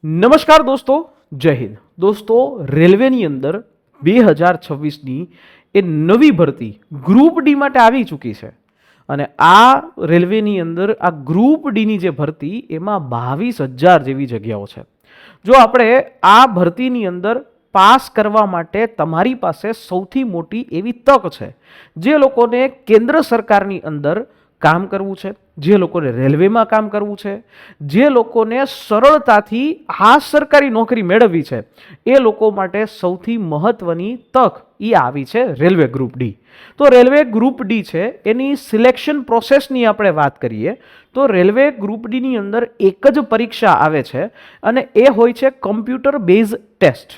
નમસ્કાર દોસ્તો, જય હિન્દ. દોસ્તો, રેલવેની અંદર 2026ની એ નવી ભરતી ગ્રુપ ડી માટે આવી ચૂકી છે. અને આ રેલવેની અંદર આ ગ્રુપ ડીની જે ભરતી એમાં 22,000 જેવી જગ્યાઓ છે. જો આપણે આ ભરતીની અંદર પાસ કરવા માટે તમારી પાસે સૌથી મોટી એવી તક છે. જે લોકોને કેન્દ્ર સરકારની અંદર કામ કરવું છે, જે લોકોને રેલવેમાં કામ કરવું છે, જે લોકોને સરળતાથી આ સરકારી નોકરી મેળવવી છે, એ લોકો માટે સૌથી મહત્વની તક એ આવી છે રેલવે ગ્રુપ ડી. તો રેલવે ગ્રુપ ડી છે એની સિલેક્શન પ્રોસેસની આપણે વાત કરીએ તો રેલવે ગ્રુપ ડીની અંદર એક જ પરીક્ષા આવે છે અને એ હોય છે કમ્પ્યુટર બેઝ ટેસ્ટ.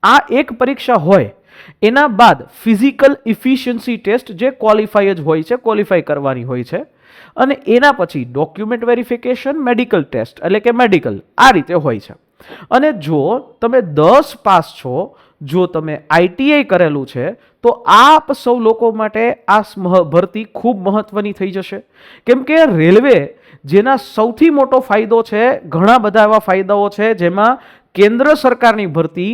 આ એક પરીક્ષા હોય એના બાદ ફિઝિકલ ઇફિશિયન્સી ટેસ્ટ જે ક્વોલિફાય જ હોય છે, ક્વોલિફાય કરવાની હોય છે, અને એના પછી ડોક્યુમેન્ટ વેરિફિકેશન, મેડિકલ ટેસ્ટ એટલે કે મેડિકલ, આ રીતે હોય છે. અને જો તમે 10 પાસ છો, જો તમે આઈટીઆઈ કરેલું છે, તો આપ સૌ લોકો માટે આ ભરતી ખૂબ મહત્વની થઈ જશે. કેમ કે રેલવે જેના સૌથી મોટો ફાયદો છે, ઘણા બધા એવા ફાયદાઓ છે જેમાં કેન્દ્ર સરકારની ભરતી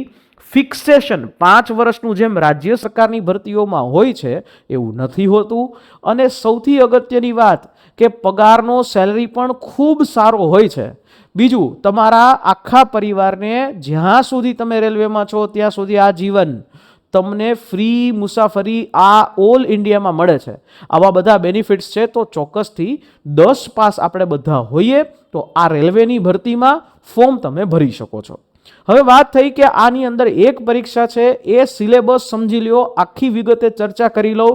ફિક્સેશન 5 વર્ષનું જેમ રાજ્ય સરકારની ભરતીઓમાં હોય છે એવું નથી હોતું. અને સૌથી અગત્યની વાત કે પગારનો સેલરી પણ ખૂબ સારો હોય છે. બીજું, તમારા આખા પરિવારને જ્યાં સુધી તમે રેલવેમાં છો ત્યાં સુધી આ જીવન તમને ફ્રી મુસાફરી આ ઓલ ઇન્ડિયામાં મળે છે. આવા બધા બેનિફિટ્સ છે. તો ચોક્કસથી 10 પાસ આપણે બધા હોઈએ તો આ રેલવેની ભરતીમાં ફોર્મ તમે ભરી શકો છો. હવે વાત થઈ કે આની અંદર એક પરીક્ષા છે, એ સિલેબસ સમજી લ્યો, આખી વિગતે ચર્ચા કરી લો.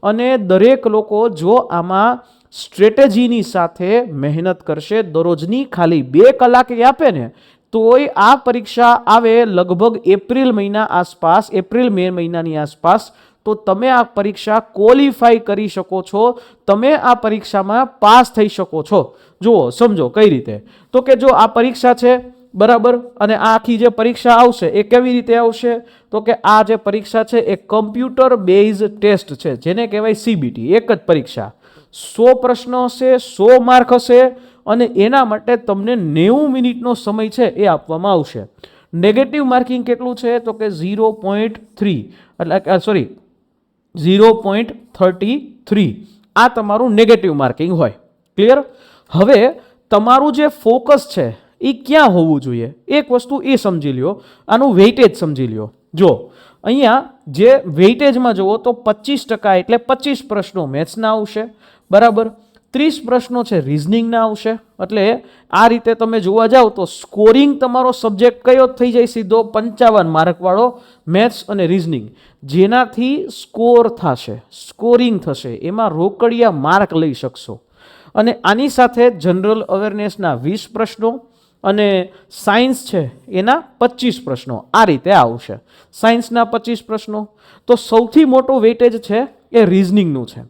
અને દરેક લોકો જો આમાં સ્ટ્રેટેજીની સાથે મહેનત કરશે, દરરોજની ખાલી 2 કલાક આપે ને, તોય આ પરીક્ષા આવે લગભગ એપ્રિલ મહિના આસપાસ, એપ્રિલ મે મહિનાની આસપાસ, તો તમે આ પરીક્ષા ક્વોલિફાય કરી શકો છો, તમે આ પરીક્ષામાં પાસ થઈ શકો છો. જુઓ, સમજો કઈ રીતે. તો કે જો આ પરીક્ષા છે બરાબર, અને આ આખી જે પરીક્ષા આવશે એ કેવી રીતે આવશે, તો કે આ જે પરીક્ષા છે એ કમ્પ્યુટર બેઝ ટેસ્ટ છે, જેને કહેવાય સીબીટી. એક જ પરીક્ષા, 100 પ્રશ્ન હશે, 100 માર્ક હશે, અને એના માટે તમને 90 મિનિટનો સમય છે એ આપવામાં આવશે. નેગેટિવ માર્કિંગ કેટલું છે, તો કે 0.3 એટલે સોરી 0.33 આ તમારું નેગેટિવ માર્કિંગ હોય. ક્લિયર? હવે તમારું જે ફોકસ છે એ ક્યાં હોવું જોઈએ, એક વસ્તુ એ સમજી લ્યો. આનું વેઇટેજ સમજી લ્યો. જો અહીંયા જે વેઇટેજમાં જુઓ તો 25% એટલે 25 પ્રશ્નો મેથ્સના આવશે, બરાબર. 30 પ્રશ્નો છે રિઝનિંગના આવશે. એટલે આ રીતે તમે જોવા જાઓ તો સ્કોરિંગ તમારો સબ્જેક્ટ કયો થઈ જાય, સીધો 55 માર્કવાળો મેથ્સ અને રિઝનિંગ, જેનાથી સ્કોર થશે, સ્કોરિંગ થશે, એમાં રોકડિયા માર્ક લઈ શકશો. અને આની સાથે જનરલ અવેરનેસના 20 પ્રશ્નો અને સાયન્સ છે એના 25 પ્રશ્નો આ રીતે આવશે. સાયન્સના 25 પ્રશ્નો. તો સૌથી મોટો વેઇટેજ છે એ રિઝનિંગનું છે.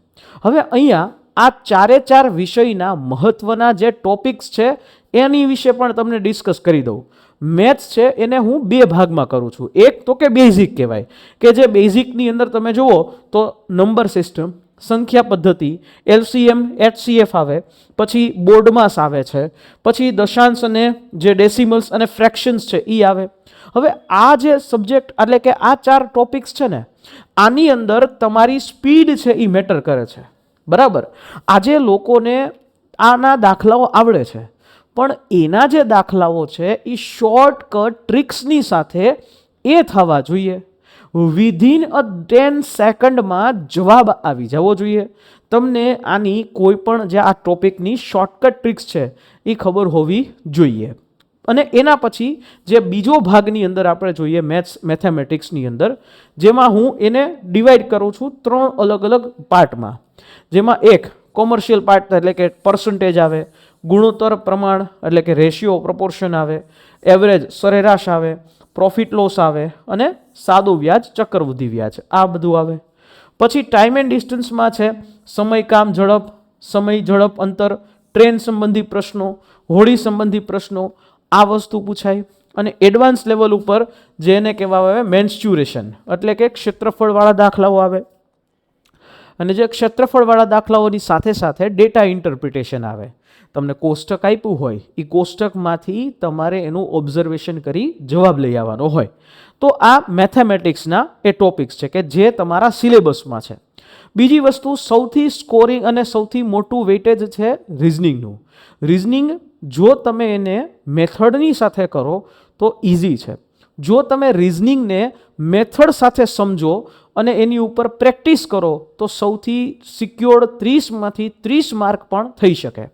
હવે અહીંયા આ 4 વિષયના મહત્વના જે ટોપિક્સ છે એની વિશે પણ તમને ડિસ્કસ કરી દઉં. મેથ્સ છે એને હું 2 ભાગમાં કરું છું. એક તો કે બેઝિક કહેવાય, કે જે બેઝિકની અંદર તમે જુઓ તો નંબર સિસ્ટમ, સંખ્યા પદ્ધતિ, એલસીએમ, એચસીએફ આવે, પછી બોર્ડમાસ આવે છે, પછી દશાંશ અને જે ડેસિમલ્સ અને ફ્રેક્શન્સ છે એ આવે. હવે આ જે સબ્જેક્ટ એટલે કે આ 4 ટોપિક્સ છે ને, આની અંદર તમારી સ્પીડ છે એ મેટર કરે છે, બરાબર. આજે લોકોને આના દાખલાઓ આવડે છે, પણ એના જે દાખલાઓ છે એ શોર્ટકટ ટ્રિક્સની સાથે એ થવા જોઈએ. વિધિન અ 10 સેકન્ડમાં જવાબ આવી જવો જોઈએ. તમને આની કોઈ પણ જે આ ટોપિકની શોર્ટકટ ટ્રિક્સ છે એ ખબર હોવી જોઈએ. અને એના પછી જે બીજો ભાગની અંદર આપણે જોઈએ મેથેમેટિક્સની અંદર, જેમાં હું એને ડિવાઈડ કરું છું 3 અલગ અલગ પાર્ટમાં. જેમાં એક કોમર્શિયલ પાર્ટ એટલે કે પર્સન્ટેજ આવે, ગુણોત્તર પ્રમાણ એટલે કે રેશિયો પ્રપોર્શન આવે, એવરેજ સરેરાશ આવે, પ્રોફિટ લોસ આવે, અને સાદું વ્યાજ, ચક્રવૃદ્ધિ વ્યાજ, આ બધું આવે. પછી ટાઈમ એન્ડ ડિસ્ટન્સમાં છે સમય, કામ, ઝડપ, સમય, ઝડપ, અંતર, ટ્રેન સંબંધી પ્રશ્નો, હોડી સંબંધી પ્રશ્નો, આ વસ્તુ પૂછાય. અને એડવાન્સ લેવલ ઉપર જેને કહેવાય આવે મેન્સ્ચ્યુરેશન એટલે કે ક્ષેત્રફળવાળા દાખલાઓ આવે. અને જે ક્ષેત્રફળવાળા દાખલાઓની સાથે સાથે ડેટા ઇન્ટરપ્રિટેશન આવે. તમને કોષ્ટક આપ્યું હોય એ કોષ્ટકમાંથી તમારે એનું ઓબ્ઝર્વેશન કરી જવાબ લઈ આવવાનો હોય. તો આ મેથેમેટિક્સના એ ટોપિક્સ છે કે જે તમારા સિલેબસમાં છે. બીજી વસ્તુ, સૌથી સ્કોરિંગ અને સૌથી મોટું વેઇટેજ છે રિઝનિંગનું. રિઝનિંગ જો તમે એને મેથડની સાથે કરો તો ઇઝી છે. જો તમે રિઝનિંગને મેથડ સાથે સમજો અને એની ઉપર પ્રેક્ટિસ કરો તો સૌથી સિક્યોર્ડ 30માંથી 30 માર્ક પણ થઈ શકે.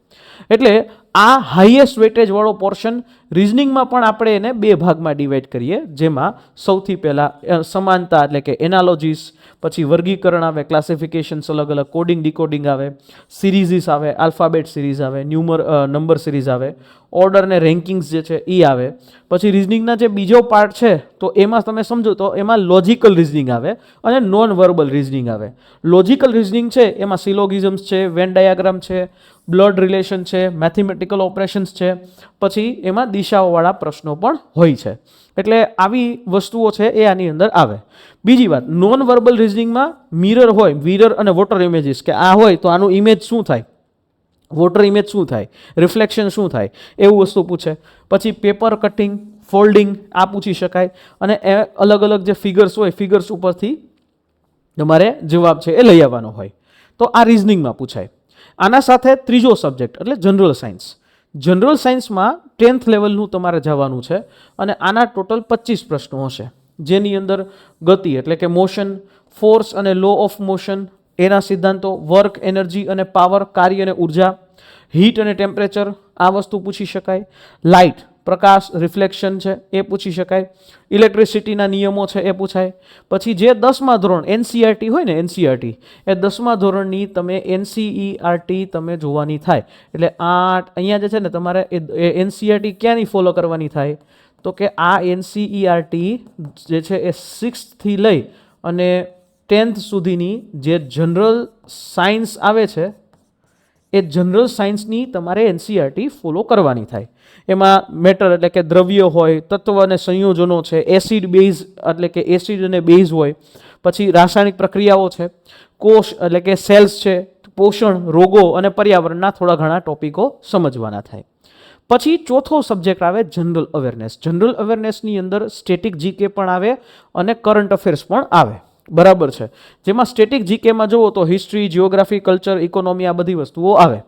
એટલે આ હાઈએસ્ટ વેટેજવાળો પોર્શન રિઝનિંગમાં પણ આપણે એને 2 ભાગમાં ડિવાઈડ કરીએ, જેમાં સૌથી પહેલાં સમાનતા એટલે કે એનાલોજીસ, પછી વર્ગીકરણ આવે, ક્લાસિફિકેશન્સ અલગ અલગ, કોડિંગ ડિકોડિંગ આવે, સિરીઝીસ આવે, આલ્ફાબેટ સિરીઝ આવે, નંબર સિરીઝ આવે, ઓર્ડર ને રેન્કિંગ્સ જે છે એ આવે. પછી રિઝનિંગના જે બીજો પાર્ટ છે તો એમાં તમે સમજો તો એમાં લોજિકલ રિઝનિંગ આવે અને નોન વર્બલ રિઝનિંગ આવે. લોજિકલ રિઝનિંગ છે એમાં સિલોગિઝમ્સ છે, વેન ડાયાગ્રામ છે, બ્લડ રિલેશન છે, મેથેમેટિકલ ઓપરેશન્સ છે, પછી એમાં દિશાઓવાળા પ્રશ્નો પણ હોય છે. એટલે આવી વસ્તુઓ છે એ આની અંદર આવે. બીજી વાત, નોન વર્બલ રિઝનિંગમાં મિરર હોય, મિરર અને વોટર ઇમેજીસ, કે આ હોય તો આનું ઇમેજ શું થાય, વોટર ઇમેજ શું થાય, રિફ્લેક્શન શું થાય, એવું વસ્તુ પૂછે. પછી પેપર કટિંગ, ફોલ્ડિંગ આ પૂછી શકાય. અને એ અલગ અલગ જે ફિગર્સ હોય, ફિગર્સ ઉપરથી તમારે જવાબ છે એ લઈ આવવાનો હોય. તો આ રિઝનિંગમાં પૂછાય. આના સાથે ત્રીજો સબ્જેક્ટ એટલે જનરલ સાયન્સ. જનરલ સાયન્સમાં 10th લેવલનું તમારે જવાનું છે અને આના ટોટલ 25 પ્રશ્નો હશે, જેની અંદર ગતિ એટલે કે મોશન, ફોર્સ અને લો ઓફ મોશન, એના સિદ્ધાંતો, વર્ક, એનર્જી અને પાવર, કાર્ય અને ઉર્જા, હીટ અને ટેમ્પરેચર આ વસ્તુ પૂછી શકાય. લાઇટ, પ્રકાશ, રિફ્લેક્શન છે એ પૂછી શકાય. ઇલેક્ટ્રિસિટીના નિયમો છે એ પૂછાય. પછી જે 10મા ધોરણ એનસીઈઆરટી હોય ને, એનસીઈઆરટી એ 10મા ધોરણની તમે એનસીઈઆરટી તમે જોવાની થાય. એટલે અહીંયા જે છે ને તમારે એ એનસીઈઆરટી ક્યાંની ફોલો કરવાની થાય તો કે આ એનસીઈઆરટી જે છે એ 6th થી લઈ અને 10th સુધીની જે જનરલ સાયન્સ આવે છે એ જનરલ સાયન્સની તમારે એનસીઈઆરટી ફોલો કરવાની થાય. એમાં મેટર એટલે કે દ્રવ્ય હોય, તત્વ અને સંયોજનો છે, એસિડ બેઝ એટલે કે એસિડ અને બેઝ હોય, પછી રાસાયણિક પ્રક્રિયાઓ છે, કોષ એટલે કે સેલ્સ છે, પોષણ, રોગો અને પર્યાવરણના થોડા ઘણા ટોપિકો સમજવાના થાય. પછી ચોથો સબ્જેક્ટ આવે જનરલ અવેરનેસ. જનરલ અવેરનેસની અંદર સ્ટેટિક જીકે પણ આવે અને કરંટ અફેર્સ પણ આવે. બરાબર છે. જેમાં સ્ટેટિક જીકેમાં જુઓ તો હિસ્ટ્રી, જિયોગ્રાફી, કલ્ચર, ઇકોનોમી આ બધી વસ્તુઓ આવે.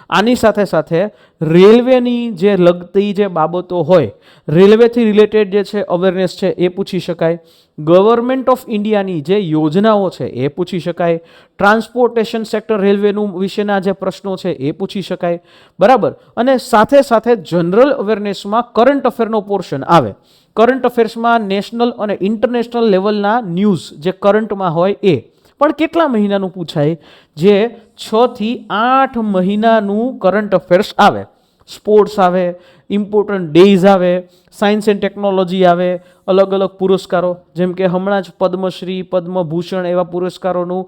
આની સાથે સાથે રેલવેની જે લગતી જે બાબતો હોય, રેલવેથી રિલેટેડ જે છે અવેરનેસ છે એ પૂછી શકાય. ગવર્મેન્ટ ઓફ ઇન્ડિયાની જે યોજનાઓ છે એ પૂછી શકાય. ટ્રાન્સપોર્ટેશન સેક્ટર રેલવેનું વિશેના જે પ્રશ્નો છે એ પૂછી શકાય. બરાબર. અને સાથે સાથે જનરલ અવેરનેસમાં કરંટ અફેરનો પોર્શન આવે. કરંટ અફેર્સમાં નેશનલ અને ઇન્ટરનેશનલ લેવલના ન્યૂઝ જે કરંટમાં હોય એ પણ કેટલા મહિનાનું પૂછાય, જે 6 થી 8 મહિનાનું કરંટ અફેર્સ આવે. સ્પોર્ટ્સ આવે, ઇમ્પોર્ટન્ટ ડેઝ આવે, સાયન્સ એન્ડ ટેકનોલોજી આવે, અલગ અલગ પુરસ્કારો જેમ કે હમણાં જ પદ્મશ્રી, પદ્મભૂષણ એવા પુરસ્કારોનું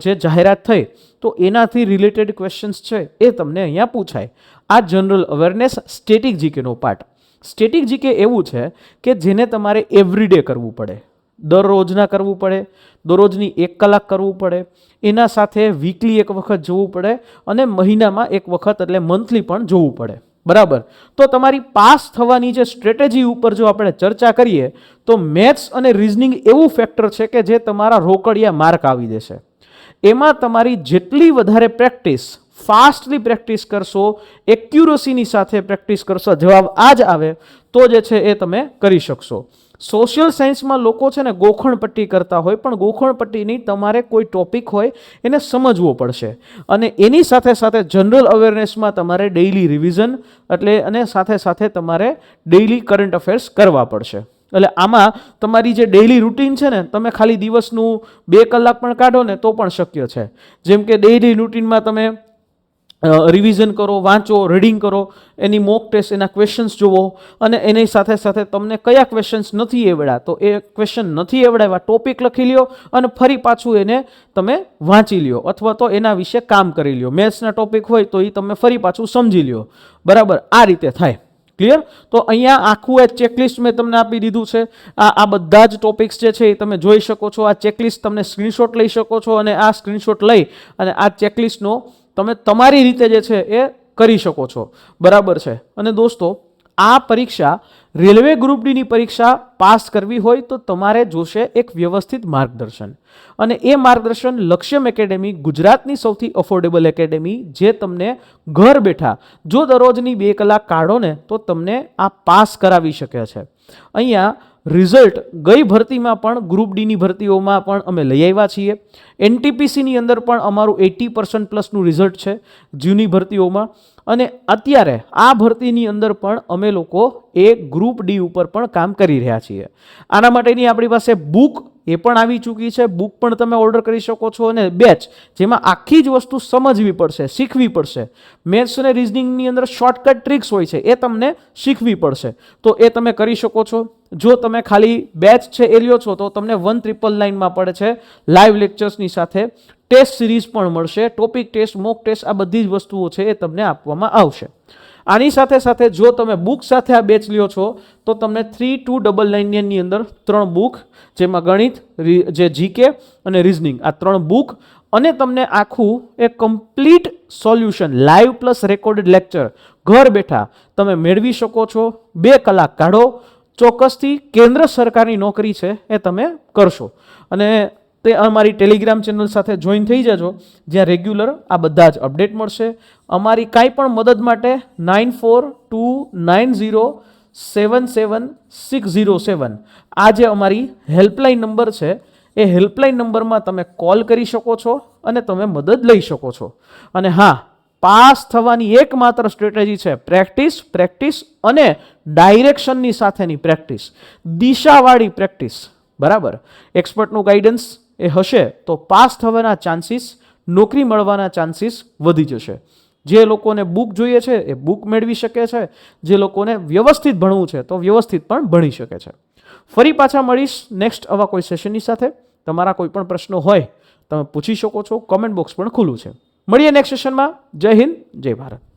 જે જાહેરાત થઈ તો એનાથી રિલેટેડ ક્વેશ્ચન્સ છે એ તમને અહીંયા પૂછાય. આ જનરલ અવેરનેસ સ્ટેટિક જીકેનો પાર્ટ. સ્ટેટિક જીકે એવું છે કે જેને તમારે એવરીડે કરવું પડે, દરરોજના કરવું પડે, દરરોજની 1 કલાક કરવું પડે, એના સાથે વીકલી 1 વખત જોવું પડે અને મહિનામાં 1 વખત એટલે મંથલી પણ જોવું પડે. બરાબર. તો તમારી પાસ થવાની જે સ્ટ્રેટેજી ઉપર જો આપણે ચર્ચા કરીએ તો મેથ્સ અને રિઝનિંગ એવું ફેક્ટર છે કે જે તમારા રોકડિયા માર્ક આવી દેશે. એમાં તમારી જેટલી વધારે પ્રેક્ટિસ, ફાસ્ટલી પ્રેક્ટિસ કરશો, એક્યુરસીની સાથે પ્રેક્ટિસ કરશો, જવાબ આ જ આવે તો જે છે એ તમે કરી શકશો. સોશિયલ સાયન્સમાં લોકો છે ને ગોખણપટ્ટી કરતા હોય, પણ ગોખણપટ્ટીની તમારે કોઈ ટોપિક હોય એને સમજવો પડશે. અને એની સાથે સાથે જનરલ અવેરનેસમાં તમારે ડેઇલી રિવિઝન એટલે અને સાથે સાથે તમારે ડેઇલી કરંટ અફેર્સ કરવા પડશે. એટલે આમાં તમારી જે ડેઇલી રૂટીન છે ને, તમે ખાલી દિવસનું 2 કલાક પણ કાઢો ને તો પણ શક્ય છે. જેમ કે ડેઇલી રૂટીનમાં તમે રિવિઝન કરો, વાંચો, રીડિંગ કરો, એની મોક ટેસ્ટ, એના ક્વેશ્ચન્સ જુઓ અને એની સાથે સાથે તમને કયા ક્વેશ્ચન્સ નથી આવડ્યા તો એ ક્વેશ્ચન નથી આવડ્યા ટોપિક લખી લ્યો અને ફરી પાછું એને તમે વાંચી લ્યો અથવા તો એના વિશે કામ કરી લ્યો. મેથ્સના ટોપિક હોય તો એ તમે ફરી પાછું સમજી લ્યો. બરાબર. આ રીતે થાય. ક્લિયર? તો અહીંયા આખું એક ચેકલિસ્ટ મેં તમને આપી દીધું છે. આ બધા જ ટોપિક્સ જે છે એ તમે જોઈ શકો છો. આ ચેકલિસ્ટ તમને સ્ક્રીનશોટ લઈ શકો છો અને આ સ્ક્રીનશોટ લઈ અને આ ચેકલિસ્ટનો તમે તમારી રીતે જે છે એ કરી શકો છો, બરાબર છે. અને દોસ્તો આ પરીક્ષા રેલવે ગ્રુપ ડીની પરીક્ષા પાસ કરવી હોય તો તમારે જોશે એક વ્યવસ્થિત માર્ગદર્શન, અને એ માર્ગદર્શન લક્ષ્યમ એકેડેમી ગુજરાતની સૌથી અફોર્ડેબલ એકેડેમી, જે તમને ઘર બેઠા જો દરરોજની 2 કલાક કાઢો ને તો તમને આ પાસ કરાવી શકે છે. અહીંયા રિઝલ્ટ ગઈ ભરતીમાં પણ ગ્રુપ ડીની ભરતીઓમાં પણ અમે લઈ આવ્યા છીએ. એનટીપીસીની અંદર પણ અમારું 80% પ્લસનું રિઝલ્ટ છે જૂની ભરતીઓમાં, અને અત્યારે આ ભરતીની અંદર પણ અમે લોકો એ ગ્રુપ ડી ઉપર પણ કામ કરી રહ્યા છીએ. આના માટેની આપણી પાસે બુક એ પણ આવી ચૂકી છે, બુક પણ તમે ઓર્ડર કરી શકો છો, અને બેચ જેમાં આખી જ વસ્તુ સમજવી પડશે, શીખવી પડશે. મેથ્સ અને રિઝનિંગની અંદર શોર્ટકટ ટ્રિક્સ હોય છે, એ તમને શીખવી પડશે, તો એ તમે કરી શકો છો. જો તમે ખાલી બેચ છે એ લ્યો છો તો તમને 1999 પડે છે, લાઈવ લેક્ચર્સની સાથે ટેસ્ટ સિરીઝ પણ મળશે, ટોપિક ટેસ્ટ, મોક ટેસ્ટ, આ બધી જ વસ્તુઓ છે એ તમને આપવામાં આવશે. આની સાથે સાથે જો તમે બુક સાથે આ બેચ લ્યો છો તો તમને 3299 ની અંદર 3 બુક, જેમાં ગણિત, જે જીકે અને રિઝનિંગ, આ 3 બુક, અને તમને આખું એક complete solution live plus recorded lecture ઘર બેઠા તમે મેળવી શકો છો. 2 કલાક કાઢો, ચોક્કસથી કેન્દ્ર સરકારની નોકરી છે એ તમે કરશો. અને તે અમારી ટેલિગ્રામ ચેનલ સાથે જોઈન થઈ જજો, જ્યાં રેગ્યુલર આ બધા જ અપડેટ મળશે. અમારી કાંઈ પણ મદદ માટે 9429077607 આ જે અમારી હેલ્પલાઇન નંબર છે, એ હેલ્પલાઇન નંબરમાં તમે કોલ કરી શકો છો અને તમે મદદ લઈ શકો છો. અને હા, પાસ થવાની એકમાત્ર સ્ટ્રેટેજી છે પ્રેક્ટિસ, પ્રેક્ટિસ અને ડાયરેક્શનની સાથેની પ્રેક્ટિસ, દિશાવાળી પ્રેક્ટિસ, બરાબર. એક્સપર્ટનું ગાઈડન્સ એ હશે તો પાસ થવાના ચાન્સીસ, નોકરી મળવાના ચાન્સીસ વધી જશે. જે લોકોને બુક જોઈએ છે એ બુક મેળવી શકે છે, જે લોકોને વ્યવસ્થિત ભણવું છે તો વ્યવસ્થિત પણ ભણી શકે છે. ફરી પાછા મળીશ નેક્સ્ટ આવા કોઈ સેશનની સાથે. તમારા કોઈ પણ પ્રશ્નો હોય તમે પૂછી શકો છો, કોમેન્ટ બોક્સ પણ ખુલ્લું છે. મળીએ નેક્સ્ટ સેશનમાં. જય હિન્દ, જય ભારત.